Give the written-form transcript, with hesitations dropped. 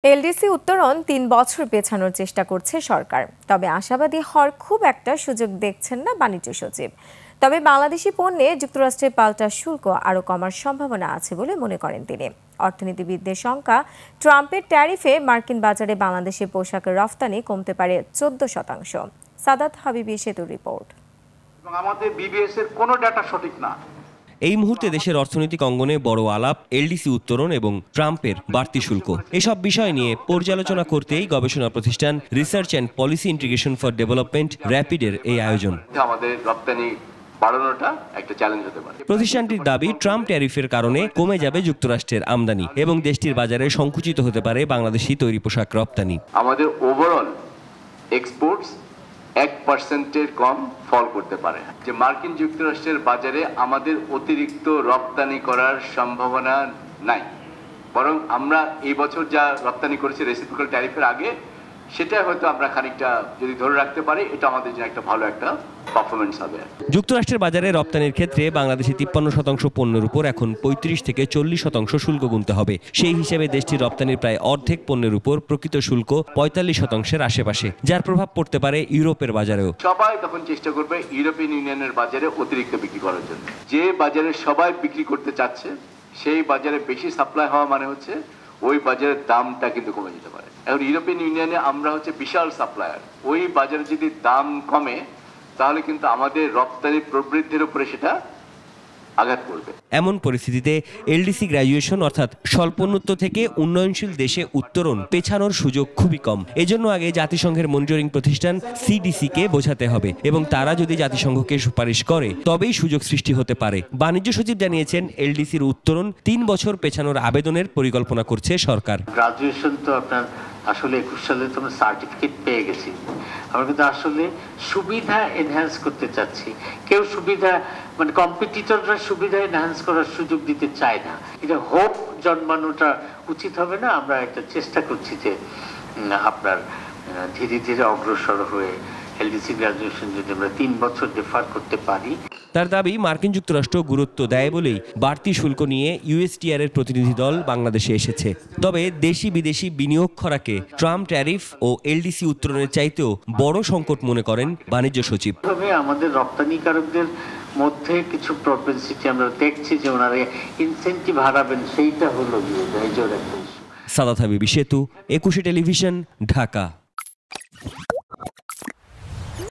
LDC উত্তরণ ৩ বছর পেছানোর চেষ্টা করছে সরকার। তবে আশাবাদী হওয়ার খুব একটা সুযোগ দেখছেন না বাণিজ্য সচিব। তবে বাংলাদেশি পণ্যে যুক্তরাষ্ট্রের পাল্টা শুল্ক আরও কমার সম্ভাবনা আছে বলে মনে করেন তিনি। অর্থনীতিবিদদের শঙ্কা, ট্রাম্পের ট্যারিফে মার্কিন বাজারে বাংলাদেশি পোশাকের রফতানি কমতে পারে 14%। সাদাত হাবিবি সেতুর রিপোর্ট। আমাদের বিবিএস এর কোনো ডাটা সঠিক না। এই মুহূর্তে দেশের অর্থনৈতিক অঙ্গনে বড় আলাপ এলডিসি উত্তরণ এবং ট্রাম্পের বাড়তি শুল্ক। এসব বিষয় নিয়ে পর্যালোচনা করতেই গবেষণা প্রতিষ্ঠান research and policy integration for development র্যাপিডের এই আয়োজন। আমাদের রপ্তানি বাড়ানোটা একটা চ্যালেঞ্জ হতে পারে। প্রতিষ্ঠানটির দাবি, ট্রাম্প ট্যারিফের কারণে কমে যাবে যুক্তরাষ্ট্রের আমদানি এবং দেশটির বাজারে সংকুচিত হতে পারে বাংলাদেশি তৈরি পোশাক রপ্তানি। আমাদের ওভারঅল এক্সপোর্টস 1% কম ফল করতে পারে। যে মার্কিন যুক্তরাষ্ট্রের বাজারে আমাদের অতিরিক্ত রপ্তানি করার সম্ভাবনা নাই, বরং আমরা এই বছর যা রপ্তানি করেছি রেসিপ্রোকাল ট্যারিফের আগে, সেটা হয়তো আমরা খানিকটা যদি ধরে রাখতে পারি, এটা আমাদের জন্য একটা ভালো একটা পারফরমেন্স হবে। যুক্তরাষ্ট্রের বাজারে রপ্তানির ক্ষেত্রে বাংলাদেশে 53% পণ্যের উপর এখন 35 থেকে 40% শুল্ক গুনতে হবে। সেই হিসেবে দেশটির রপ্তানির প্রায় অর্ধেক পণ্যের উপর প্রকৃত শুল্ক 45%-এর আশেপাশে, যার প্রভাব পড়তে পারে ইউরোপের বাজারেও। সবাই তখন চেষ্টা করবে ইউরোপিয়ান ইউনিয়নের বাজারে অতিরিক্ত বিক্রি করার জন্য। যে বাজারে সবাই বিক্রি করতে চাচ্ছে, সেই বাজারে বেশি সাপ্লাই হওয়া মানে হচ্ছে ওই বাজারের দামটা কিন্তু কমে যেতে পারে। এখন ইউরোপিয়ান ইউনিয়নে আমরা হচ্ছে বিশাল সাপ্লায়ার, ওই বাজারে যদি দাম কমে তাহলে কিন্তু আমাদের রপ্তানি প্রবৃদ্ধির উপরে সেটা আঘাত করবে। এমন পরিস্থিতিতে এলডিসি গ্র্যাজুয়েশন অর্থাৎ স্বল্পোন্নত থেকে উন্নয়নশীল দেশে উত্তরণ পেছানোর সুযোগ খুবই কম। এজন্য আগে জাতিসংঘের মনিটরিং প্রতিষ্ঠান সিডিসি-কে বোঝাতে হবে এবং তারা যদি জাতিসংঘকে সুপারিশ করে তবেই সুযোগ সৃষ্টি হতে পারে। বাণিজ্য সচিব জানিয়েছেন, এলডিসির উত্তরণ 3 বছর পেছানোর আবেদনের পরিকল্পনা করছে সরকার। গ্রাজুয়েশন তো আপনার আসলে 21 সালে তো আমরা সার্টিফিকেট পেয়ে গেছি, আমরা কিন্তু আসলে সুবিধা এনহ্যান্স করতে চাচ্ছি। কেউ সুবিধা মানে কম্পিটিটররা সুবিধা এনহ্যান্স করার সুযোগ দিতে চায় না, এটা হোপ জন্মানোটা উচিত হবে না। আমরা একটা চেষ্টা করছি যে আপনার ধীরে ধীরে অগ্রসর হয়ে এলডিসি গ্রাজুয়েশন যদি আমরা 3 বছর ডিফার করতে পারি। তার দাবি, মার্কিন যুক্তরাষ্ট্র গুরুত্ব দেয় বলেই বাড়তি শুল্ক নিয়ে ইউএসটিআর এর প্রতিনিধি দল বাংলাদেশে এসেছে। তবে দেশি বিদেশি বিনিয়োগ খরাকে ট্রাম্প ট্যারিফ ও এলডিসি উত্তরণের চাইতেও বড় সংকট মনে করেন বাণিজ্য সচিব। তবে আমাদের রপ্তানিকারকদের মধ্যে কিছু প্রপেন্সিটি আমরা দেখছি যে ওনারা ইনসেন্টিভ হারাবেন, সেইটা হলো মেজর একটা ইস্যু। সাদাত হাবিবি সেতু, 21 টেলিভিশন, ঢাকা।